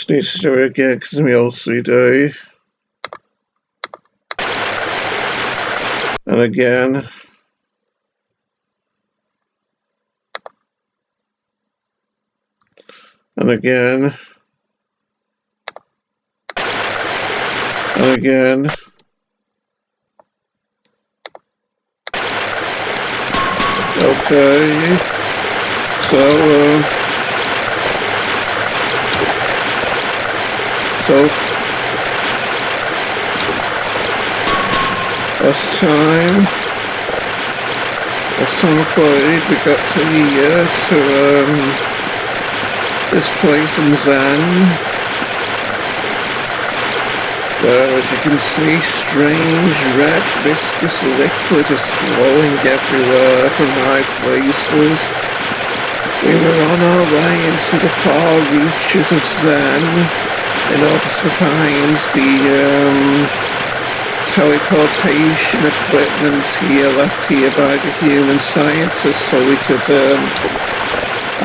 Just need to do it again because of my OCD. And again. And again. And again. Okay. So last time I played, we got to here to this place in Zen, where, as you can see, strange red viscous liquid is flowing everywhere from high places. We were on our way into the far reaches of Zen in order to find the teleportation equipment here left here by the human scientists, so we could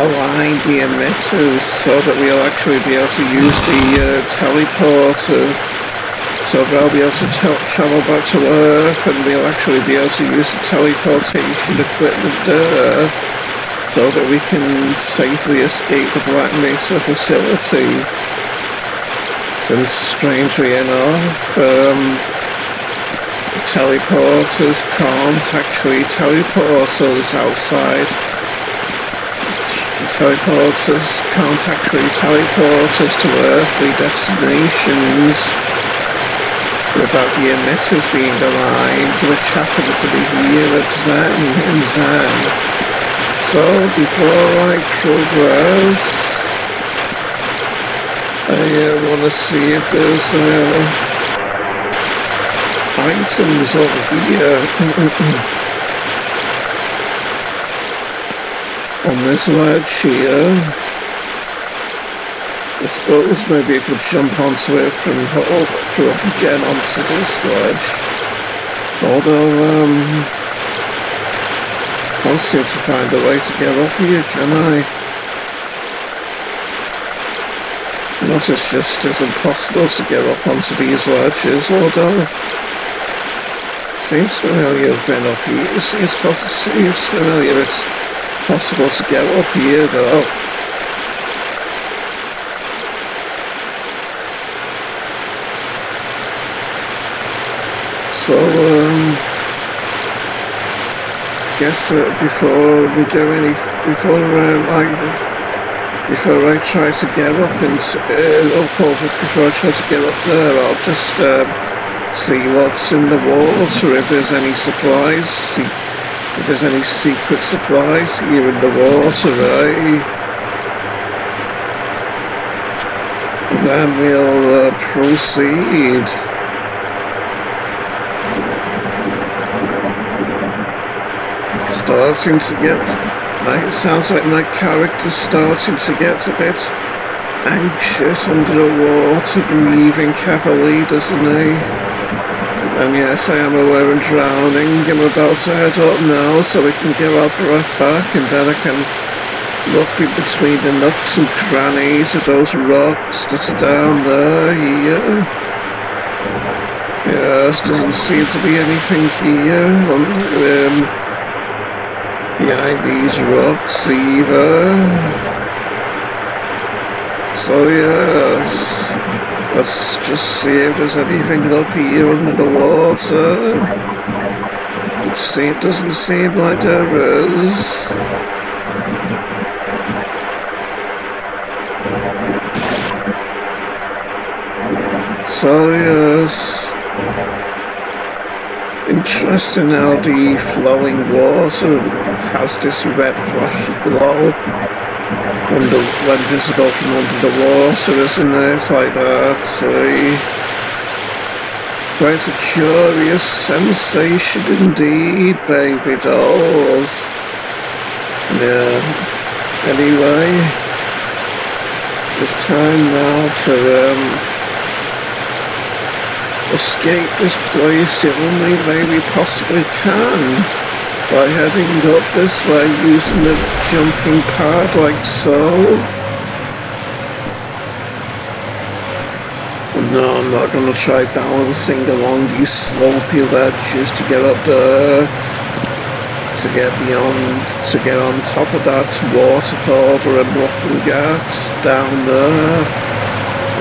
align the emitters so that we'll actually be able to use the teleporter, so they'll be able to travel back to Earth, and we'll actually be able to use the teleportation equipment there so that we can safely escape the Black Mesa facility. Since, strangely enough, teleporters can't actually teleport us outside. Teleporters can't actually teleport us to earthly destinations without the emitters being aligned, which happen to be here at Zen, in Zen. So, before I progress, I want to see if there's items over here on this ledge here. I suppose maybe I could jump onto it from up again onto this ledge. Although, can't seem to find a way to get up here, can I? Not as just as impossible to get up onto these ledges, although seems familiar. I've been up here. It seems familiar. It's possible to get up here, though. So, guess before we do any, before I try to get up before I try to get up there, I'll just see what's in the water, if there's any supplies, if there's any secret supplies here in the water, And then we'll proceed. Starting to get, it sounds like my character's starting to get a bit anxious under the water, breathing heavily, doesn't he? And yes, I am aware I'm drowning. I'm about to head up now so we can get our breath back, and then I can look in between the nooks and crannies of those rocks that are down there here. Yes, doesn't seem to be anything here behind these rocks either. So yes, let's just see if there's anything up here under the water. It doesn't seem like there is. So yes, interesting how the flowing water has this red flashy glow when visible from under the water, isn't it? Like that, see? Quite a curious sensation indeed, baby dolls. Yeah, anyway, it's time now to escape this place the only way we possibly can, by heading up this way using the jumping pad like so. No, I'm not going to try balancing along these slopey ledges to get up there, to get on top of that waterfall that I'm looking at down there.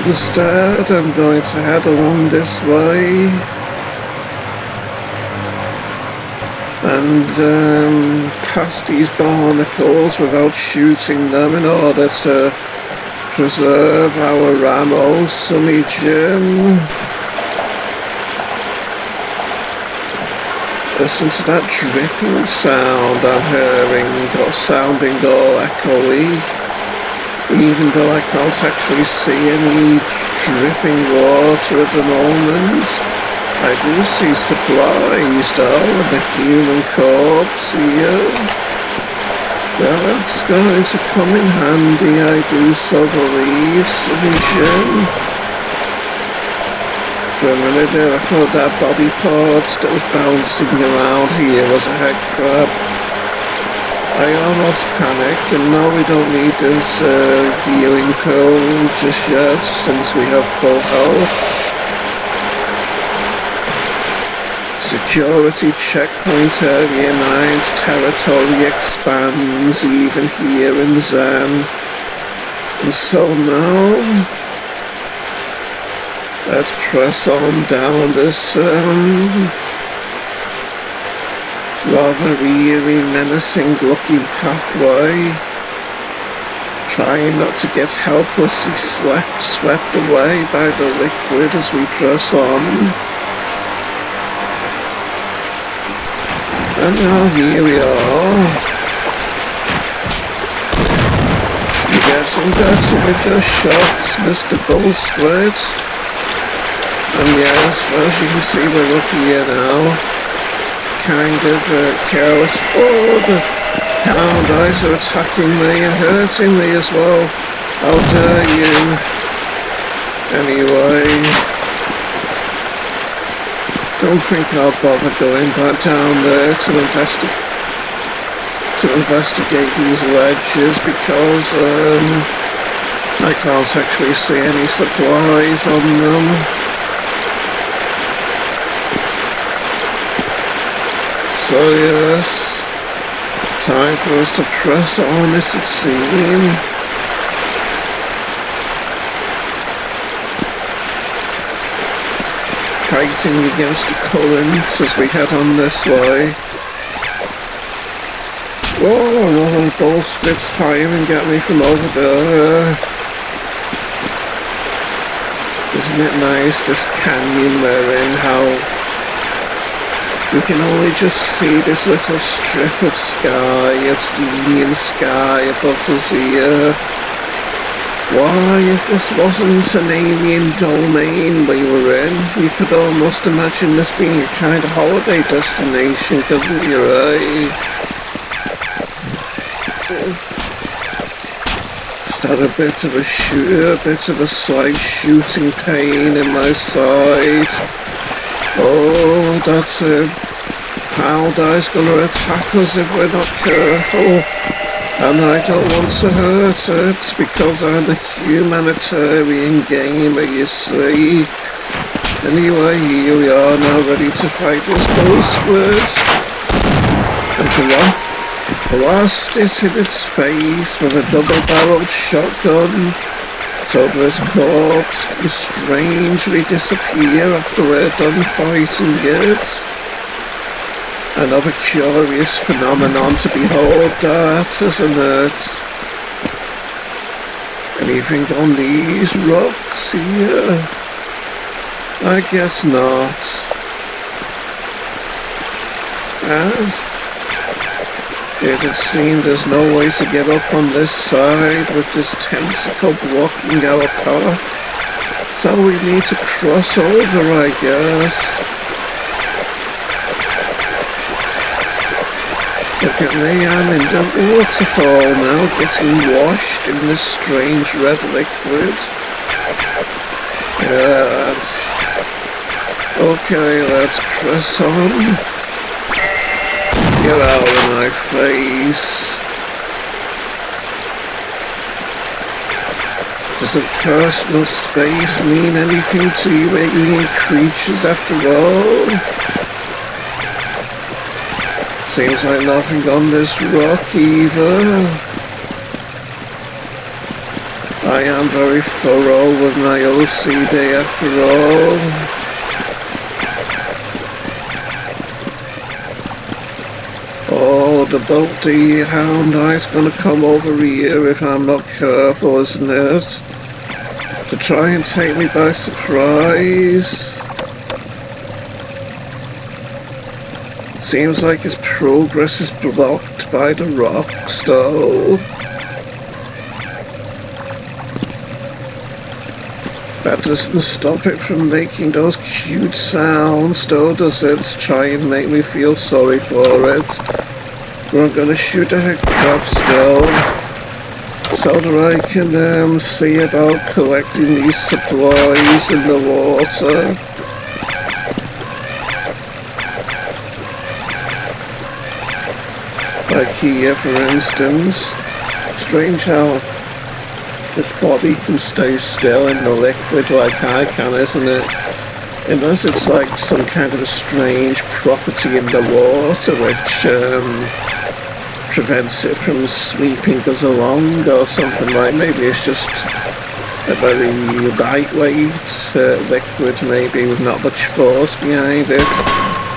Instead, I'm going to head along this way and past these barnacles without shooting them in order to preserve our ammo, Sunny Jim. Listen to that dripping sound I'm hearing, or sounding all echoey. Even though I can't actually see any dripping water at the moment, I do see supplies though, with the human corpse here. Well, that's going to come in handy, I do so believe, Sunny Jim. For a minute there, I thought that body parts that was bouncing around here was a head crab. I almost panicked, and now we don't need this healing pill just yet, since we have full health. Security checkpoint area 9's territory expands even here in Zen. And so now, let's press on down this rather eerie, menacing looking pathway, trying not to get helplessly swept away by the liquid as we press on. And now here we are. You're getting better with your shots, Mr. Bullsquid. And yes, well, as you can see, we're up here now. Kind of careless. Oh, the hound eyes are attacking me and hurting me as well. How dare you? Anyway, don't think I'll bother going back down there to investigate these ledges because I can't actually see any supplies on them. So yes, time for us to press on, it would seem. Fighting against the current as we head on this way. Whoa, another bullspit's firing at me from over there. Isn't it nice, this canyon we're in, how we can only just see this little strip of sky, of Athenian sky above us here. Why, if this wasn't an alien domain we were in, you could almost imagine this being a kind of holiday destination, couldn't you, eh? Just had a bit of a slight shooting pain in my side. Oh, that's it. Hound Eye's gonna attack us if we're not careful. And I don't want to hurt it, because I'm a humanitarian gamer, you see. Anyway, here we are now, ready to fight this bullsquid. And blast it in its face with a double-barreled shotgun, so that its corpse can strangely disappear after we're done fighting it. Another curious phenomenon to behold that, isn't it? Anything on these rocks here? I guess not. And it would seem there's no way to get up on this side with this tentacle blocking our path. So we need to cross over, I guess. Look at me, I'm in the waterfall now, getting washed in this strange red liquid. Yes. Okay, let's press on. Get out of my face. Doesn't personal space mean anything to you alien creatures after all? Seems like nothing on this rock either. I am very thorough with my OCD after all. Oh, the bounty hound eye's gonna come over here if I'm not careful, isn't it? To try and take me by surprise. Seems like his progress is blocked by the rocks, though. That doesn't stop it from making those cute sounds, though, does it? To try and make me feel sorry for it. But I'm gonna shoot a head crab still, so that I can see about collecting these supplies in the water. Like here, for instance. Strange how this body can stay still in the liquid like I can, isn't it? Unless it's like some kind of a strange property in the water which prevents it from sweeping us along or something. Like maybe it's just a very lightweight liquid, maybe with not much force behind it.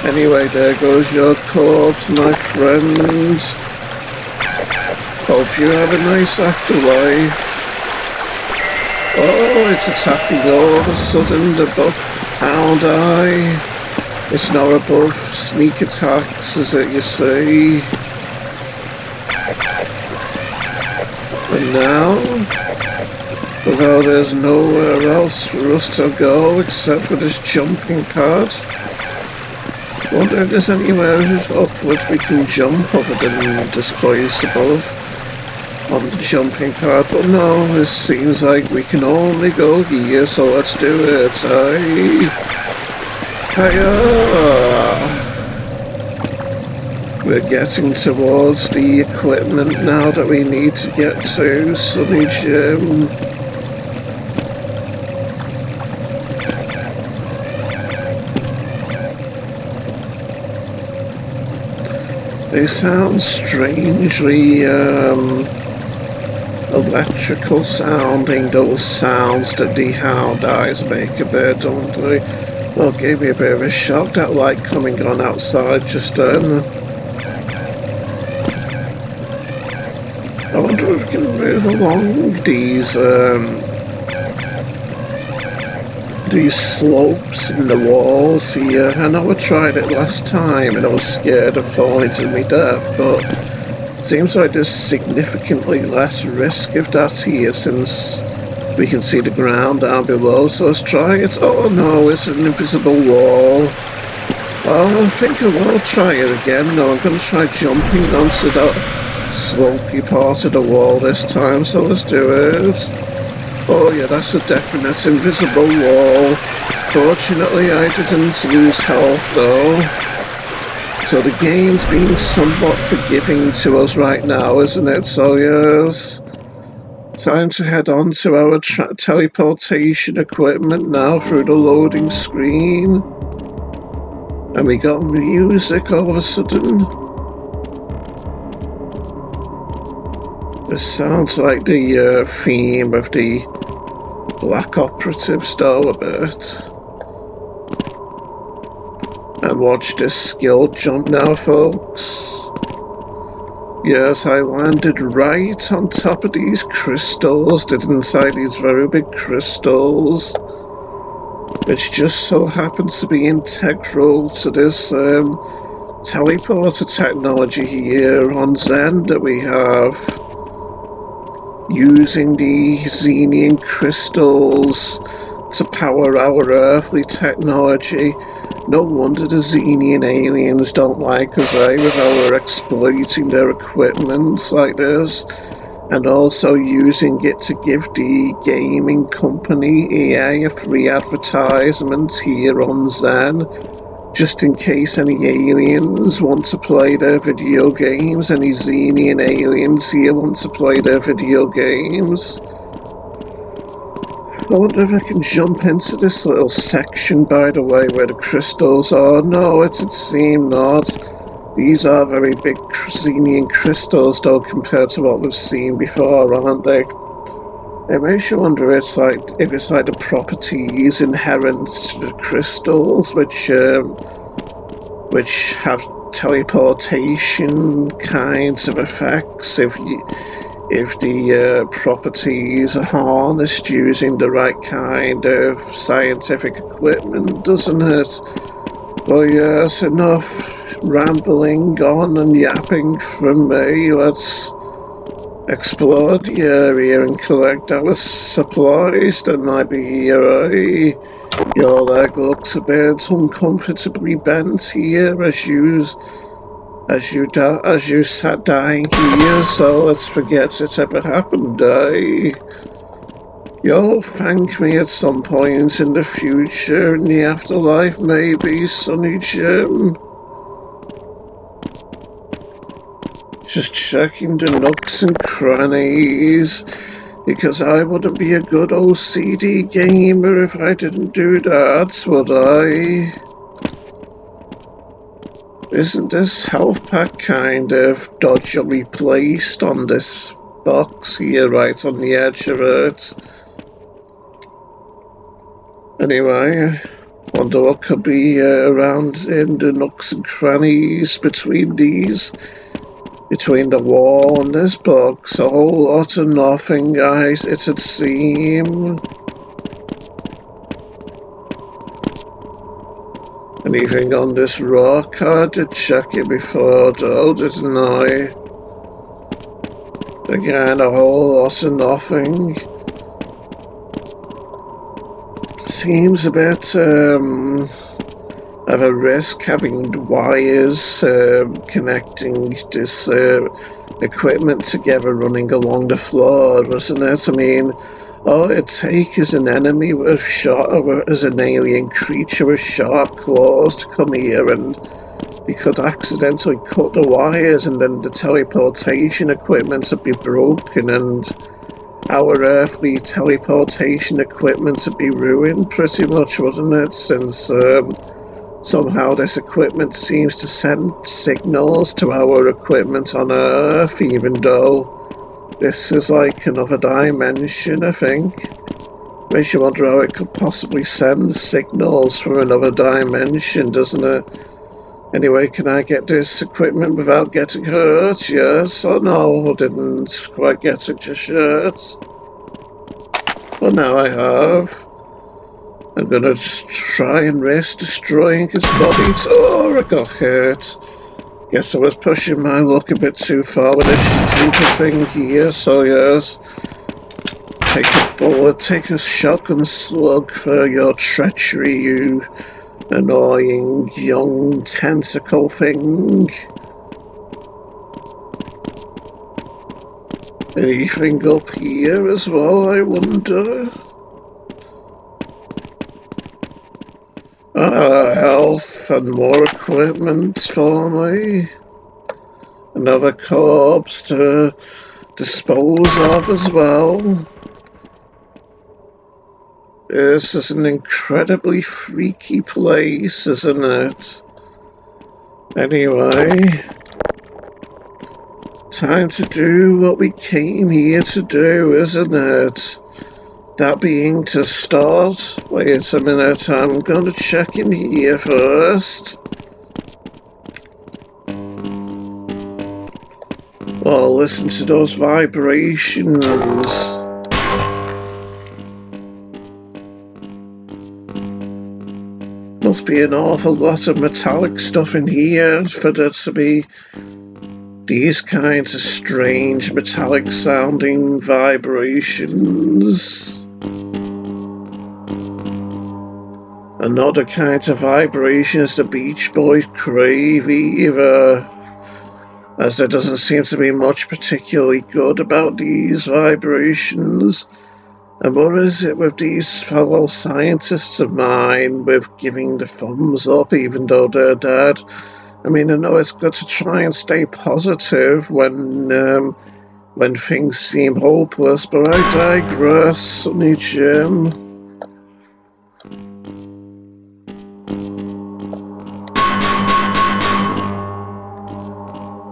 Anyway, there goes your corpse, my friend. Hope you have a nice afterlife. Oh, it's attacking all of a sudden, the hound eye. It's not above sneak attacks, is it, you see? And now, well, there's nowhere else for us to go except for this jumping pad. Wonder if there's anywhere upward we can jump other than this place above on the jumping pad, but no, it seems like we can only go here, so let's do it. Hiya! We're getting towards the equipment now that we need to get to, Sunny Jim. They sound strangely electrical sounding, those sounds that the hound eyes make a bit, don't they? Well, it gave me a bit of a shock, that light coming on outside just then. I wonder if we can move along these slopes in the walls here. I know I tried it last time and I was scared of falling to my death, but it seems like there's significantly less risk of that here since we can see the ground down below, so let's try it. Oh no, it's an invisible wall. Oh, I think I will try it again. No, I'm going to try jumping onto that slopey part of the wall this time, so let's do it. Oh yeah, that's a definite invisible wall. Fortunately, I didn't lose health though. So the game's being somewhat forgiving to us right now, isn't it? So yes, time to head on to our teleportation equipment now through the loading screen. And we got music all of a sudden. This sounds like the theme of the Black Operatives though a bit. And watch this skill jump now, folks. Yes, I landed right on top of these crystals, didn't I? These very big crystals, which just so happen to be integral to this teleporter technology here on Zen that we have. Using the Xenian crystals to power our earthly technology. No wonder the Xenian aliens don't like us, with our exploiting their equipment like this, and also using it to give the gaming company EA a free advertisement here on Zen, just in case any aliens want to play their video games, any Xenian aliens here want to play their video games. I wonder if I can jump into this little section, by the way, where the crystals are. No, it'd seem not. These are very big Xenian crystals, though, compared to what we've seen before, aren't they? It makes you wonder if it's like the properties inherent to the crystals, which have teleportation kinds of effects. If the properties are harnessed using the right kind of scientific equipment, doesn't it? Well, yes, enough rambling on and yapping from me. Let's explore the area and collect our supplies that might be here. Your leg looks a bit uncomfortably bent here as you sat dying here, so let's forget it ever happened, You'll thank me at some point in the future, in the afterlife, maybe, Sonny Jim. Just checking the nooks and crannies, because I wouldn't be a good OCD gamer if I didn't do that, would I? Isn't this health pack kind of dodgily placed on this box here, right on the edge of it? Anyway, wonder what could be around in the nooks and crannies between the wall and this box. A whole lot of nothing, guys, it'd seem. Anything on this rock? I did check it before, though, didn't I? Again, a whole lot of nothing. Seems a bit of a risk having wires connecting this equipment together running along the floor, wasn't it? I mean, all it'd take is an enemy as an alien creature with sharp claws to come here, and he could accidentally cut the wires, and then the teleportation equipment would be broken, and our earthly teleportation equipment would be ruined pretty much, wouldn't it? Since somehow this equipment seems to send signals to our equipment on Earth, even though this is like another dimension, I think. Makes you wonder how it could possibly send signals from another dimension, doesn't it? Anyway, can I get this equipment without getting hurt? Yes or no? I didn't quite get it just yet. Well, now I have. I'm gonna just try and risk destroying his body. Oh, I got hurt. Guess I was pushing my luck a bit too far with this stupid thing here, so yes. Take a bullet, take a shotgun slug for your treachery, you annoying young tentacle thing. Anything up here as well, I wonder? Health and more equipment for me. Another corpse to dispose of as well. This is an incredibly freaky place, isn't it? Anyway, time to do what we came here to do, isn't it? That being to start. Wait a minute, I'm going to check in here first. Oh, listen to those vibrations. Must be an awful lot of metallic stuff in here for there to be these kinds of strange metallic sounding vibrations. Another kind of vibrations the Beach Boys crave either, as there doesn't seem to be much particularly good about these vibrations. And what is it with these fellow scientists of mine with giving the thumbs up even though they're dead? I mean, I know it's good to try and stay positive when when things seem hopeless, but I digress, Sonny Jim.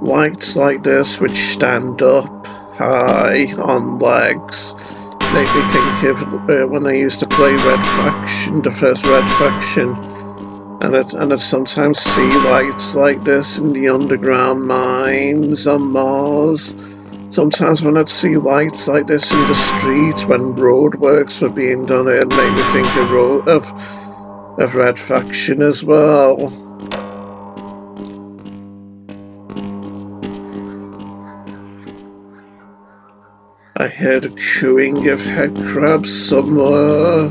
Lights like this, which stand up high on legs, make me think of when I used to play Red Faction, the first Red Faction, and I'd sometimes see lights like this in the underground mines on Mars. Sometimes when I'd see lights like this in the street when roadworks were being done, it made me think of Red Faction as well. I heard a cooing of head crabs somewhere.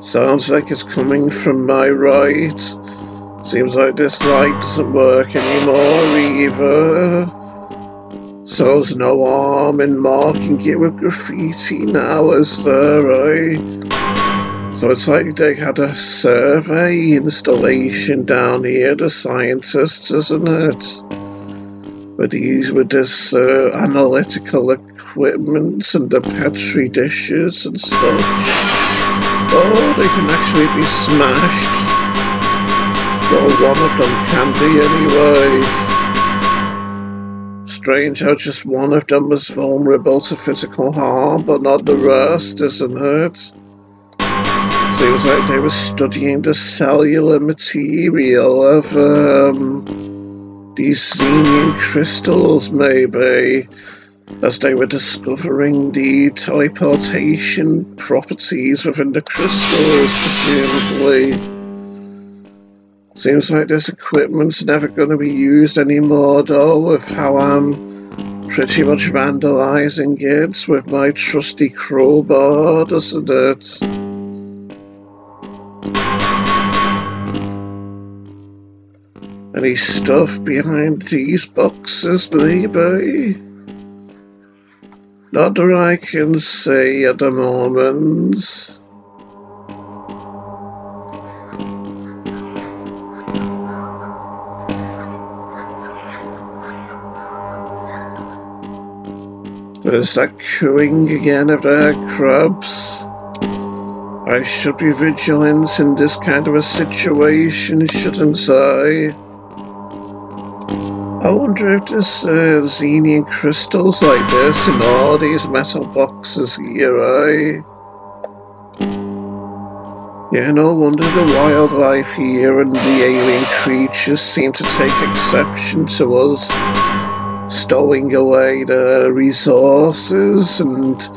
Sounds like it's coming from my right. Seems like this light doesn't work anymore either. So there's no harm in marking it with graffiti now, is there, eh? So it's like they had a survey installation down here, the scientists, isn't it? With this analytical equipment and the petri dishes and such. Oh, they can actually be smashed. Well, one of them can be anyway. Strange how just one of them was vulnerable to physical harm, but not the rest, isn't it? Seems like they were studying the cellular material of these xenium crystals, maybe, as they were discovering the teleportation properties within the crystals, presumably. Seems like this equipment's never going to be used anymore, though, with how I'm pretty much vandalizing it with my trusty crowbar, doesn't it? Any stuff behind these boxes, maybe? Not that I can see at the moment. There's that cooing again of the head crabs. I should be vigilant in this kind of a situation, shouldn't I? I wonder if there's xenium crystals like this in all these metal boxes here, eh? Yeah, no wonder the wildlife here and the alien creatures seem to take exception to us stowing away the resources and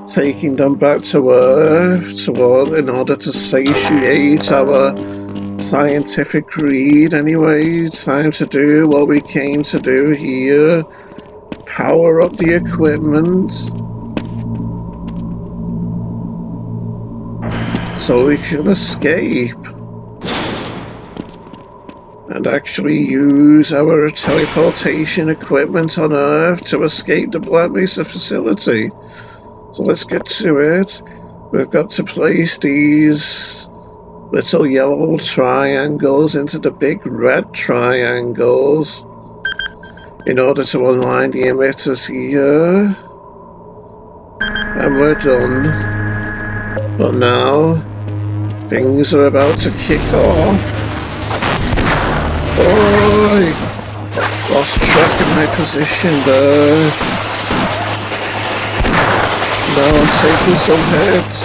taking them back to Earth in order to satiate our scientific greed. Anyway, time to do what we came to do here. Power up the equipment so we can escape and actually use our teleportation equipment on Earth to escape the Black Mesa facility. So let's get to it. We've got to place these little yellow triangles into the big red triangles in order to align the emitters here. And we're done. But now, things are about to kick off. Oh, I lost track of my position there. Now I'm taking some hits.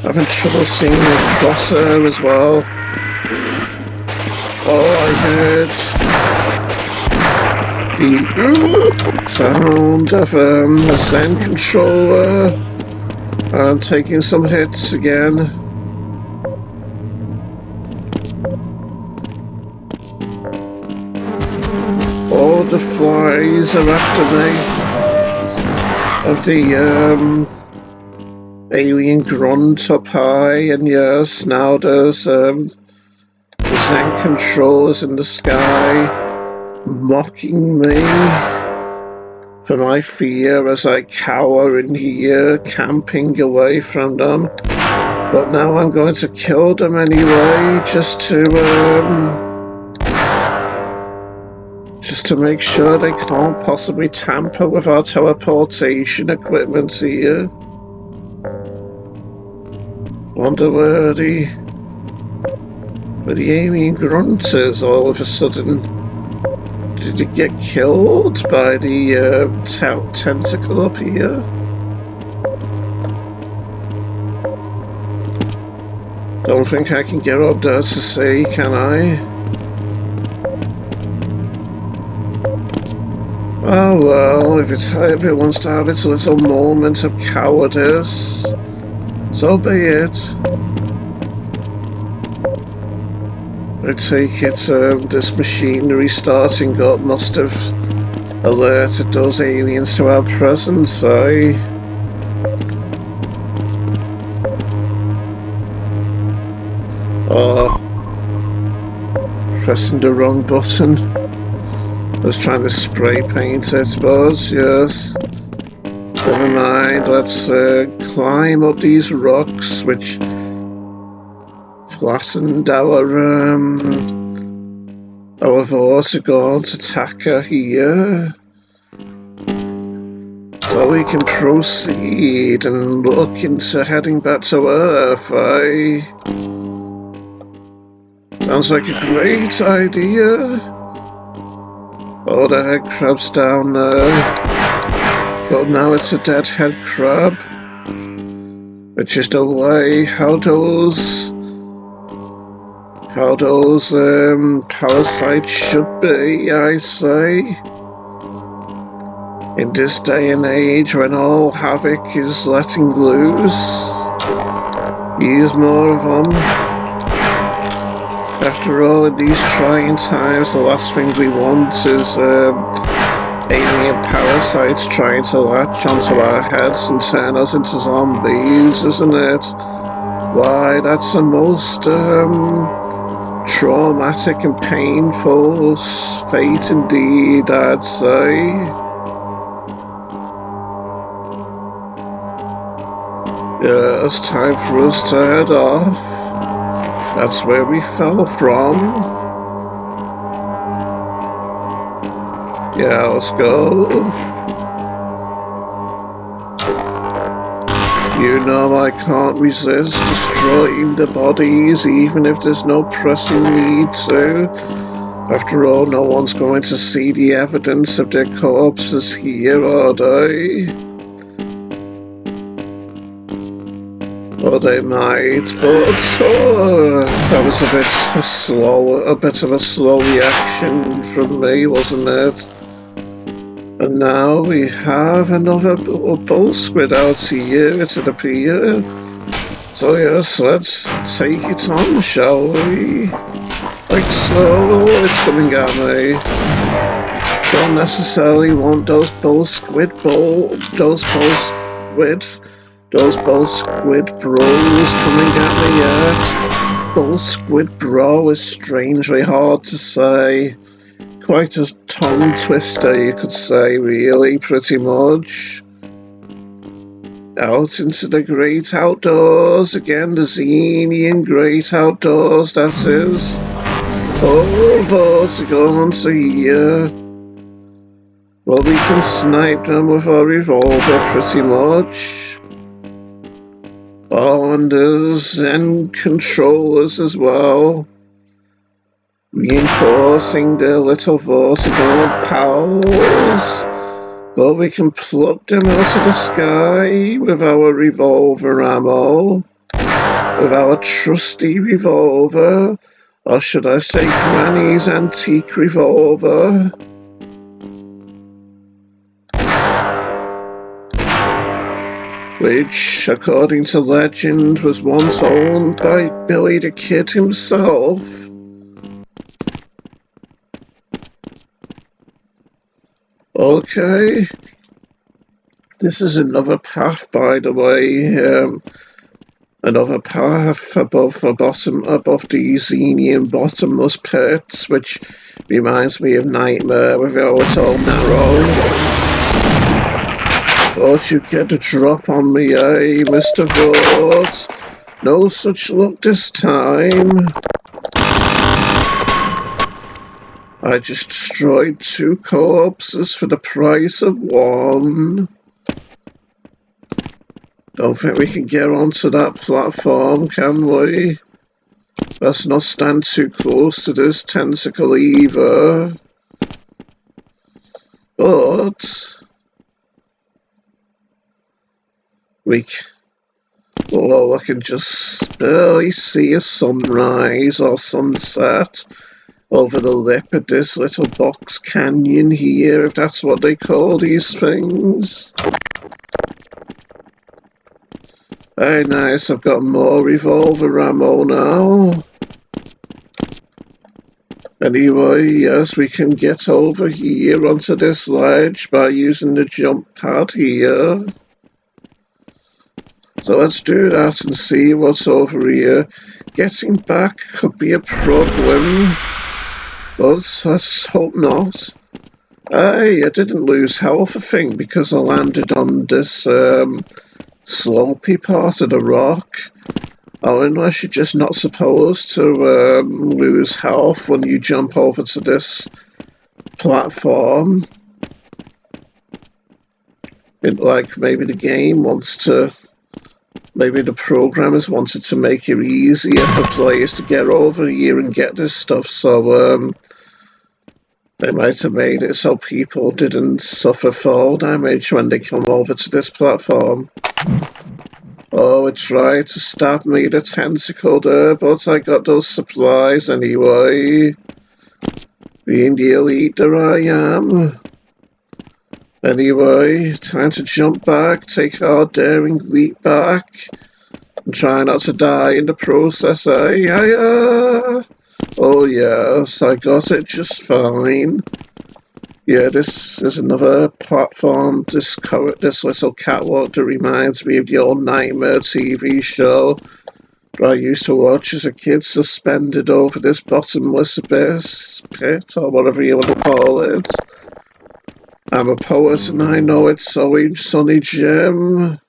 Having trouble seeing the crosshair as well. Oh, I heard the sound of a Zen controller. I'm taking some hits again. Oh, the flies are after me. Of the alien grunt up high, and yes, now there's the Zen controllers in the sky mocking me for my fear as I cower in here, camping away from them. But now I'm going to kill them anyway, just to just to make sure they can't possibly tamper with our teleportation equipment here. Wonder where the alien grunt is all of a sudden. Did it get killed by the tentacle up here? Don't think I can get up there to see, can I? Oh well, if it wants to have its little moment of cowardice, so be it. I take it this machinery starting up must have alerted those aliens to our presence, eh? Oh, pressing the wrong button. I was trying to spray paint it, but yes. Never mind, let's climb up these rocks, which flattened our Vortigaunt attacker here. So we can proceed and look into heading back to Earth, eh? Sounds like a great idea. Oh, the head crab's down there. But now it's a dead head crab. Which is the way how those parasites should be, I say. In this day and age when all havoc is letting loose, use more of them. After all, in these trying times, the last thing we want is alien parasites trying to latch onto our heads and turn us into zombies, isn't it? Why, that's the most traumatic and painful fate indeed, I'd say. Yeah, it's time for us to head off. That's where we fell from. Yeah, let's go. You know I can't resist destroying the bodies even if there's no pressing need to. After all, no one's going to see the evidence of their corpses here, are they? Or they might, but that was a bit of a slow reaction from me, wasn't it? And now we have another bull squid out here, it appears. So yes, let's take it on, shall we? Like so. It's coming at me. Don't necessarily want those bull squid bros coming at me yet. Bull squid bro is strangely hard to say. Quite a tongue twister, you could say, really, pretty much. Out into the great outdoors again, the Xenian great outdoors, that is. Oh, Vortigaunt here. Well, we can snipe them with our revolver, pretty much. Oh, and there's Zen controllers as well. Reinforcing their little Vortigaunt pals. But we can pluck them out of the sky with our revolver ammo. With our trusty revolver. Or should I say Granny's antique revolver. Which, according to legend, was once owned by Billy the Kid himself. Okay. This is another path, by the way. Another path above the Xenian bottomless pits, which reminds me of Nightmare with how it's all narrow. Thought you'd get a drop on me, eh, Mr. Vort? No such luck this time. I just destroyed 2 corpses for the price of 1. Don't think we can get onto that platform, can we? Let's not stand too close to this tentacle either. But I can just barely see a sunrise or sunset over the lip of this little box canyon here, if that's what they call these things. Hey, nice, I've got more revolver ammo now. Anyway, yes, we can get over here onto this ledge by using the jump pad here. So let's do that and see what's over here. Getting back could be a problem, but let's hope not. Hey, I didn't lose health, I think, because I landed on this slopey part of the rock. Oh, unless you're just not supposed to lose health when you jump over to this platform. Like maybe the game wants to, maybe the programmers wanted to make it easier for players to get over here and get this stuff, so they might have made it so people didn't suffer fall damage when they come over to this platform. Oh, it tried to stab me, the tentacle there, but I got those supplies anyway. Being the elite that I am. Anyway, time to jump back, take our daring leap back, and try not to die in the process, eh? Oh yes, I got it just fine. Yeah, this is another platform, this little catwalk that reminds me of the old Nightmare TV show that I used to watch as a kid, suspended over this bottomless abyss, pit, or whatever you want to call it. I'm a poet and I know it, so Sonny Jim.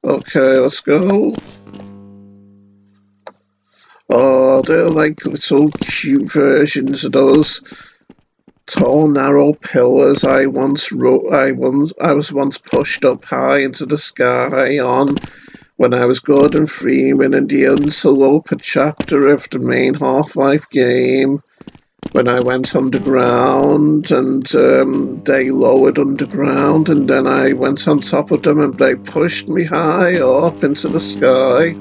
Okay, let's go. Oh, they're like little cute versions of those tall, narrow pillars I was once pushed up high into the sky on when I was Gordon Freeman in the Interloper chapter of the main Half-Life game. When I went underground and they lowered underground and then I went on top of them and they pushed me high up into the sky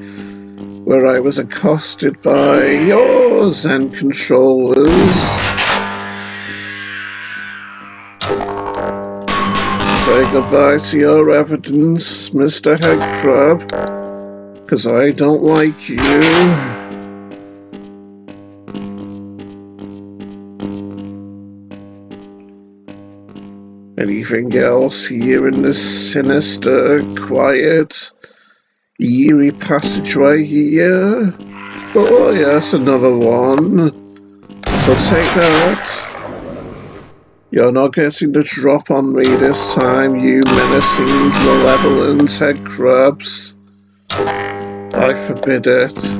where I was accosted by your Zen controllers. Say goodbye to your evidence, Mr. Headcrab, 'cause I don't like you. Anything else here in this sinister, quiet, eerie passageway here? Oh yes, another one. So take that. You're not getting the drop on me this time, you menacing, malevolent head crabs. I forbid it.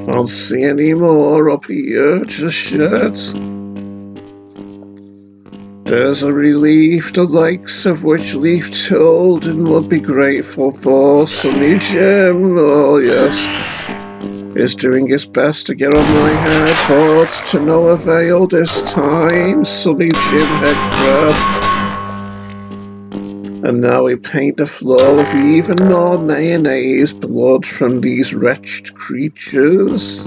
Can't see any more up here just yet. There's a relief the likes of which Leaf Tilden would be grateful for. Sonny Jim, oh yes, is doing his best to get on my head, but to no avail this time. Sonny Jim Headcrab. And now we paint the floor with even more mayonnaise blood from these wretched creatures.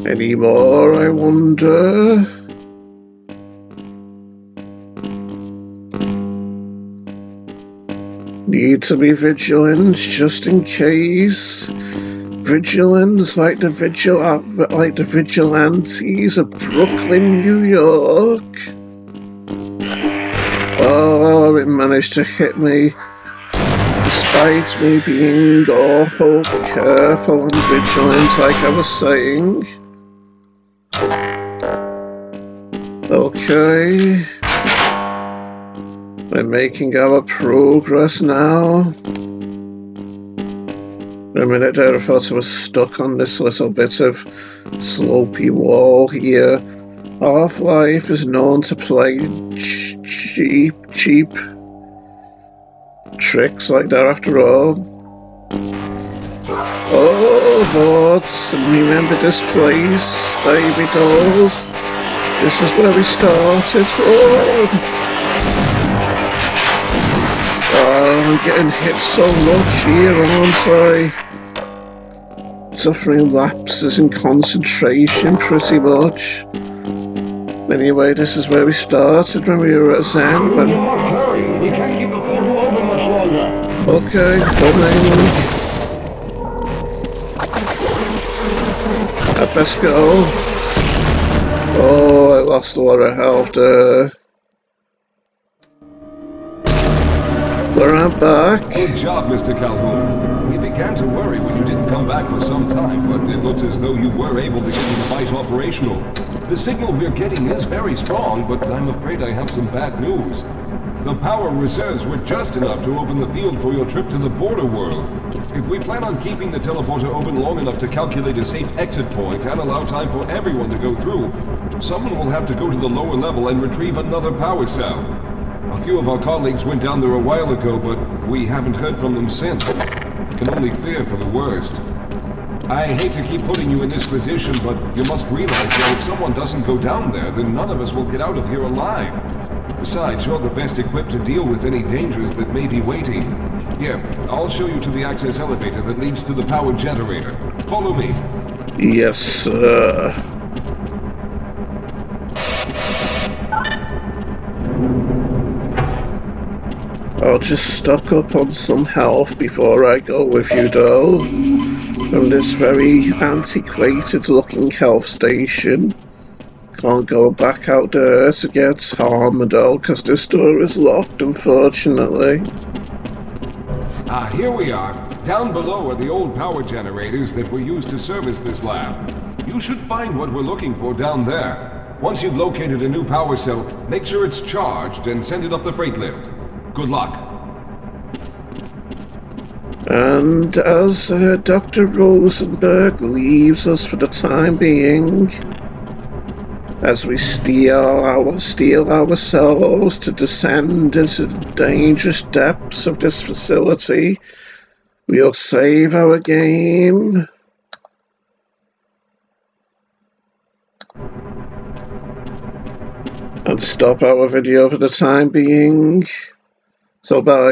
Any more, I wonder? Need to be vigilant just in case. Vigilance like the vigilantes of Brooklyn, New York. Oh, it managed to hit me, despite me being awful careful and vigilant like I was saying. Okay. We're making our progress now. A minute there I thought I was stuck on this little bit of slopey wall here. Half-Life is known to play cheap tricks like that after all. Oh, Vorts, remember this place, baby dolls? This is where we started. Oh, I'm getting hit so much here, aren't I? Suffering lapses in concentration, pretty much. Anyway, this is where we started when we were at Zen. We can't keep the portal open much longer. Okay, coming. I best go. Oh, I lost a lot of health there. But I'm back. Good job, Mr. Calhoun. We began to worry when you didn't come back for some time, but it looks as though you were able to get the device operational. The signal we're getting is very strong, but I'm afraid I have some bad news. The power reserves were just enough to open the field for your trip to the border world. If we plan on keeping the teleporter open long enough to calculate a safe exit point and allow time for everyone to go through, someone will have to go to the lower level and retrieve another power cell. A few of our colleagues went down there a while ago, but we haven't heard from them since. I can only fear for the worst. I hate to keep putting you in this position, but you must realize that if someone doesn't go down there, then none of us will get out of here alive. Besides, you're the best equipped to deal with any dangers that may be waiting. Here, I'll show you to the access elevator that leads to the power generator. Follow me. Yes, sir. I'll just stock up on some health before I go with you, though. From this very antiquated looking health station. Can't go back out there to get harmed, though, because this door is locked, unfortunately. Here we are. Down below are the old power generators that were used to service this lab. You should find what we're looking for down there. Once you've located a new power cell, make sure it's charged and send it up the freight lift. Good luck. And as Dr. Rosenberg leaves us for the time being, as we steel ourselves to descend into the dangerous depths of this facility, we'll save our game. And stop our video for the time being. So bye.